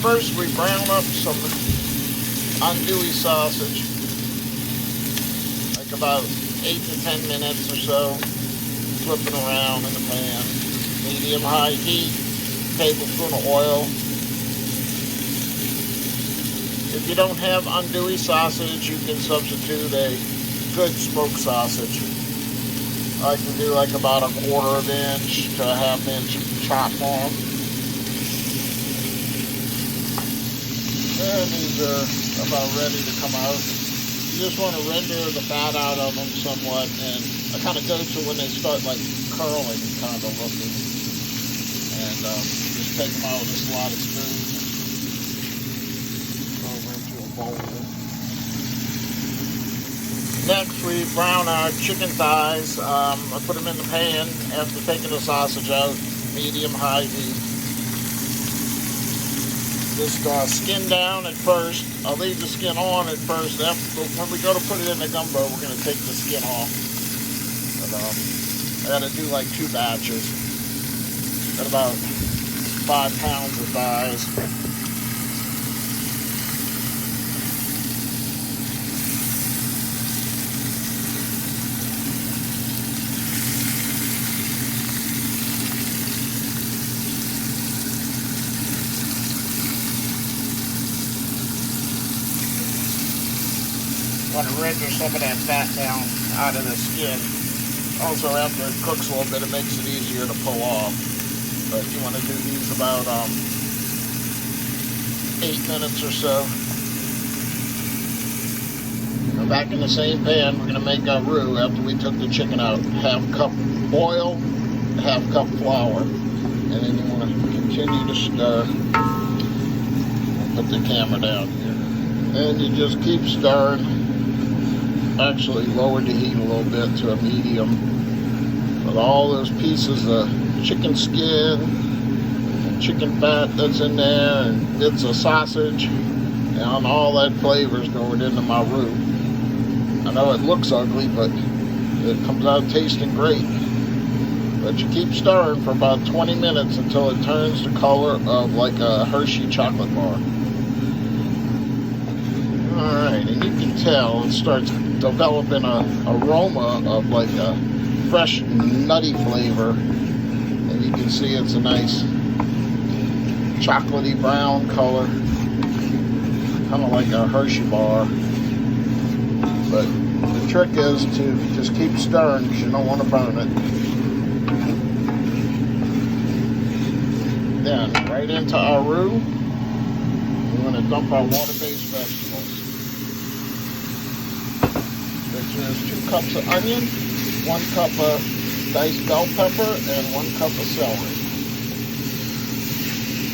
First, we brown up some andouille sausage, like about 8 to 10 minutes or so, flipping around in the pan. Medium-high heat, tablespoon of oil. If you don't have andouille sausage, you can substitute a good smoked sausage. I can do like about 1/4 inch to 1/2 inch chopped off. And these are about ready to come out. You just want to render the fat out of them somewhat, and I kind of go to when they start like curling kind of looking. And just take them out with a slotted spoon over into a bowl. Next, we brown our chicken thighs. I put them in the pan after taking the sausage out, medium-high heat. Just skin down at first. I'll leave the skin on at first. When we go to put it in the gumbo, we're going to take the skin off. But, I got to do like 2 batches. Got about 5 pounds of thighs. Want to render some of that fat down out of the skin. Also, after it cooks a little bit, it makes it easier to pull off. But you want to do these about 8 minutes or so. Now back in the same pan, we're going to make our roux after we took the chicken out. 1/2 cup oil, 1/2 cup flour. And then you want to continue to stir. I'll put the camera down here. And you just keep stirring. Actually lowered the heat a little bit to a medium. But all those pieces of chicken skin, and chicken fat that's in there, and bits of sausage, and all that flavor's going into my roux. I know it looks ugly, but it comes out tasting great. But you keep stirring for about 20 minutes until it turns the color of like a Hershey chocolate bar. Alright, and you can tell it starts developing an aroma of like a fresh nutty flavor, and you can see it's a nice chocolatey brown color, kind of like a Hershey bar. But the trick is to just keep stirring because you don't want to burn it. Then right into our roux, we're going to dump our water-based vegetables. There's 2 cups of onion, 1 cup of diced bell pepper, and 1 cup of celery.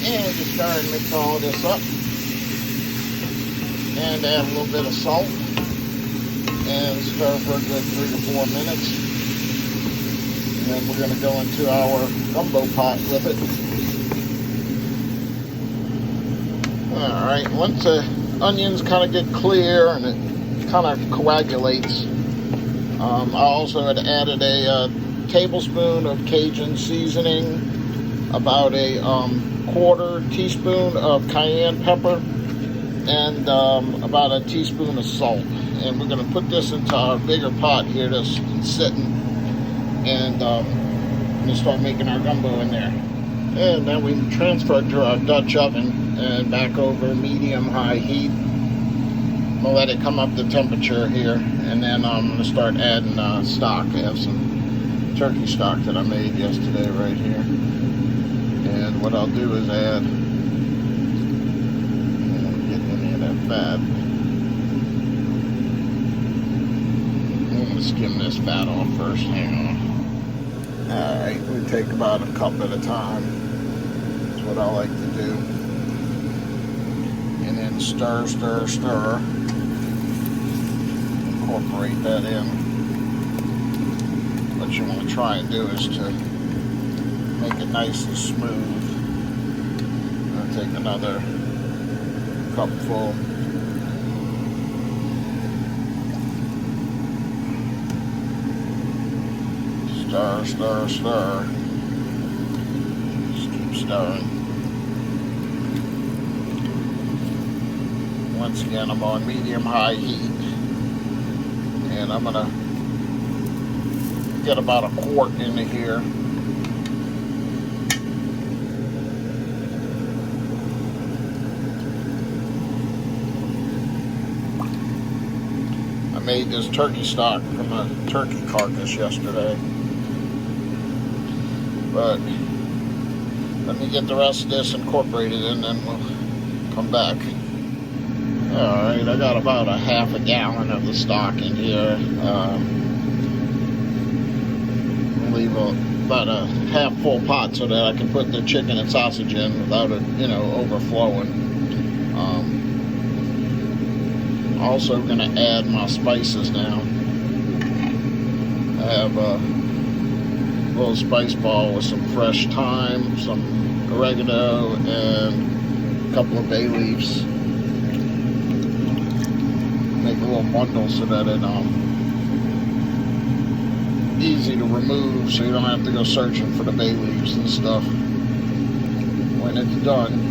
And just stir and mix all this up. And add a little bit of salt. And stir for a good 3 to 4 minutes. And then we're going to go into our gumbo pot with it. Alright, once the onions kind of get clear and it kind of coagulates, I also had added a tablespoon of Cajun seasoning, about a 1/4 teaspoon of cayenne pepper, and about a teaspoon of salt. And we're going to put this into our bigger pot here that's sitting, and we're going to start making our gumbo in there. And then we transfer it to our Dutch oven and back over medium-high heat. We'll let it come up to temperature here, and then I'm going to start adding stock. I have some turkey stock that I made yesterday right here. And what I'll do is add, get any of that fat. I'm going to skim this fat off first. Hang on. Alright, we take about a cup at a time. That's what I like to do. And then stir, stir, stir. Incorporate that in. What you want to try and do is to make it nice and smooth. I'll take another cupful. Stir, stir, stir. Just keep stirring. Once again, I'm on medium-high heat, and I'm gonna get about a quart into here. I made this turkey stock from a turkey carcass yesterday, but let me get the rest of this incorporated and then we'll come back. Alright, I got about a half a gallon of the stock in here. Leave about a half full pot so that I can put the chicken and sausage in without it, overflowing. Also going to add my spices now. I have a little spice ball with some fresh thyme, some oregano, and a couple of bay leaves. Make a little bundle so that it's easy to remove, so you don't have to go searching for the bay leaves and stuff when it's done.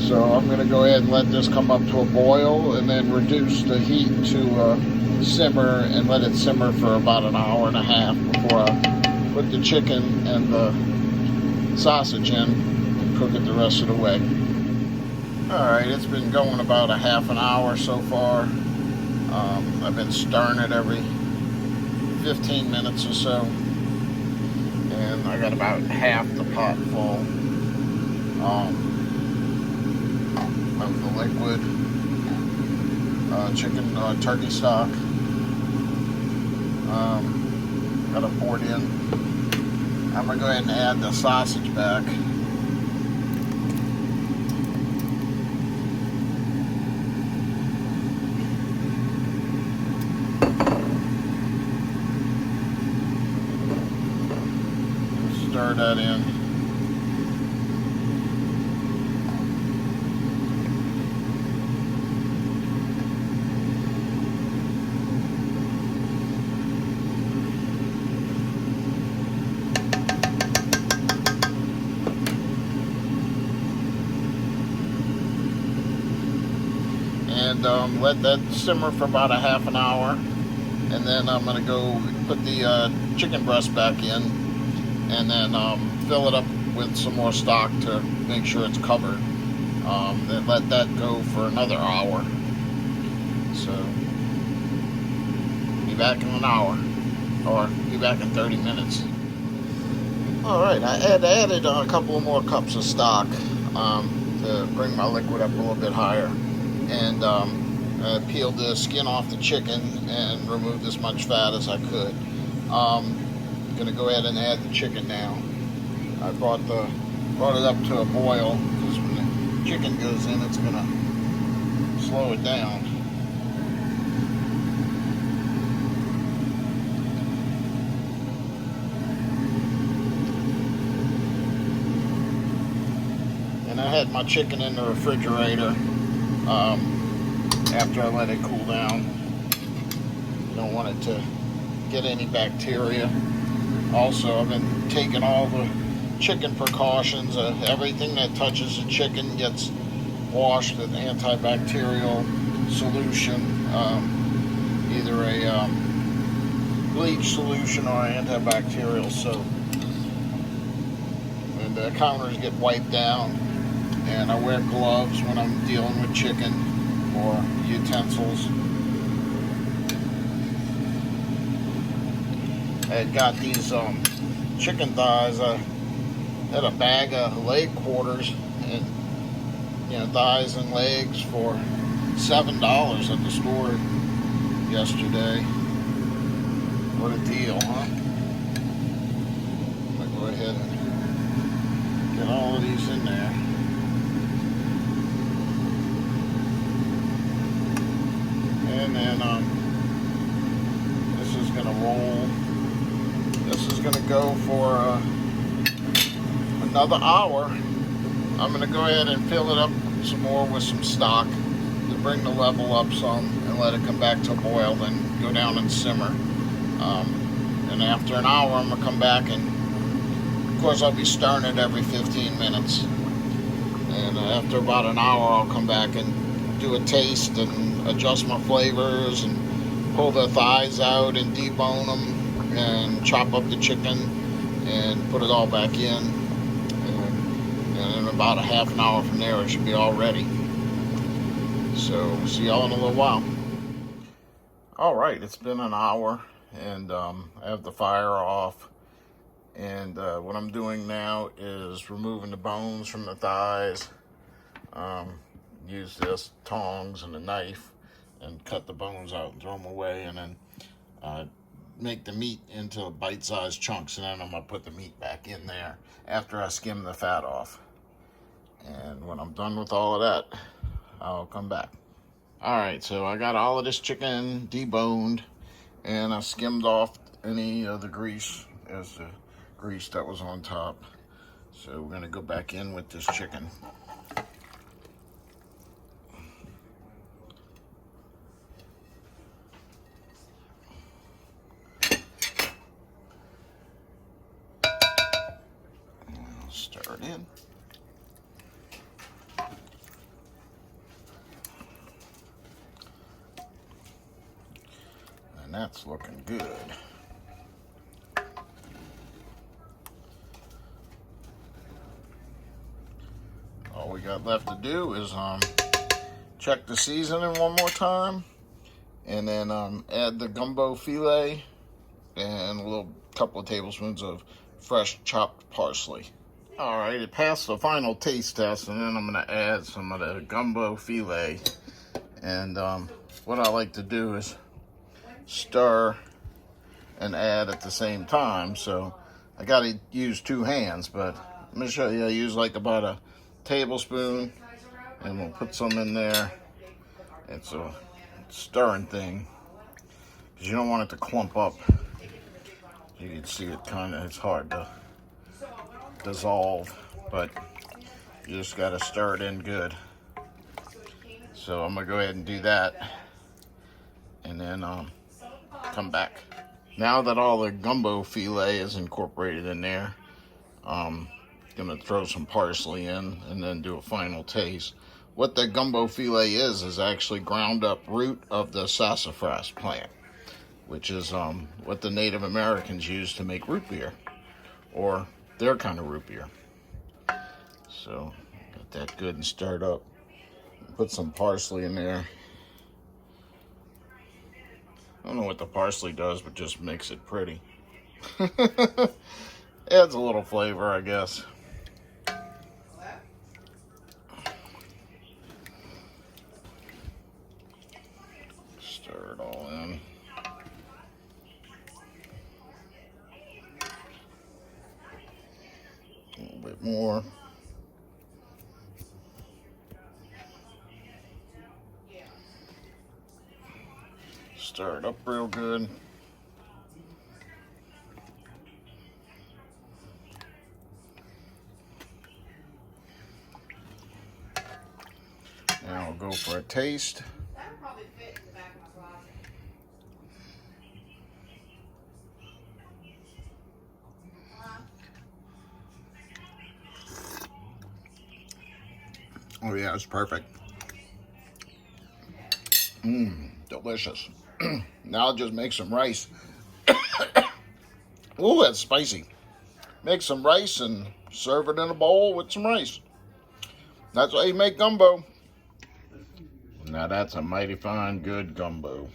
So I'm going to go ahead and let this come up to a boil and then reduce the heat to simmer and let it simmer for about an hour and a half before I put the chicken and the sausage in and cook it the rest of the way. Alright, it's been going about a half an hour so far. I've been stirring it every 15 minutes or so, and I got about half the pot full of the liquid chicken turkey stock. Got it poured in. I'm gonna go ahead and add the sausage back. Stir that in. And let that simmer for about a half an hour, and then I'm going to go put the chicken breast back in, and then fill it up with some more stock to make sure it's covered. Then let that go for another hour. So be back in an hour, or be back in 30 minutes. Alright, I added a couple of more cups of stock to bring my liquid up a little bit higher, and peeled the skin off the chicken and removed as much fat as I could. I'm gonna go ahead and add the chicken now. I brought it up to a boil, because when the chicken goes in, it's gonna slow it down. And I had my chicken in the refrigerator after I let it cool down. You don't want it to get any bacteria. Also, I've been taking all the chicken precautions. Everything that touches the chicken gets washed with antibacterial solution, either a bleach solution or antibacterial soap. And the counters get wiped down, and I wear gloves when I'm dealing with chicken or utensils. I had got these chicken thighs. I had a bag of leg quarters, and thighs and legs for $7 at the store yesterday. What a deal, huh? I'm gonna go ahead and get all of these in there. And then this is gonna roll. This is gonna go for another hour. I'm gonna go ahead and fill it up some more with some stock to bring the level up some, and let it come back to a boil, then go down and simmer. And after an hour, I'm gonna come back, and of course I'll be stirring it every 15 minutes. And after about an hour, I'll come back and do a taste and adjust my flavors and pull the thighs out and debone them and chop up the chicken and put it all back in. And in about a half an hour from there, it should be all ready. So see y'all in a little while. All right, it's been an hour, and I have the fire off. And what I'm doing now is removing the bones from the thighs. Use this tongs and a knife and cut the bones out and throw them away, and then make the meat into bite-sized chunks, and then I'm gonna put the meat back in there after I skim the fat off. And when I'm done with all of that, I'll come back. All right, so I got all of this chicken deboned, and I skimmed off any of the grease as the grease that was on top. So we're gonna go back in with this chicken. Stir it in. And that's looking good. All we got left to do is check the seasoning one more time, and then add the gumbo filet and a little couple of tablespoons of fresh chopped parsley. All right, it passed the final taste test, and then I'm gonna add some of the gumbo filet. And what I like to do is stir and add at the same time. So I gotta use two hands, but let me show you. I use like about a tablespoon, and we'll put some in there. It's a stirring thing, because you don't want it to clump up. You can see it it's hard to dissolve, but you just got to stir it in good. So I'm gonna go ahead and do that, and then come back. Now that all the gumbo filet is incorporated in there, gonna throw some parsley in and then do a final taste. What the gumbo filet is actually ground up root of the sassafras plant, which is what the Native Americans used to make root beer, or their kind of root beer. So got that good and stirred up. Put some parsley in there. I don't know what the parsley does, but just makes it pretty. Adds a little flavor, I guess. Stir it all in. A little bit more. Stir it up real good. Now I'll go for a taste. Oh yeah, it's perfect. Delicious. Now I'll just make some rice. Ooh, that's spicy. Make some rice and serve it in a bowl with some rice. That's how you make gumbo. Now that's a mighty fine, good gumbo.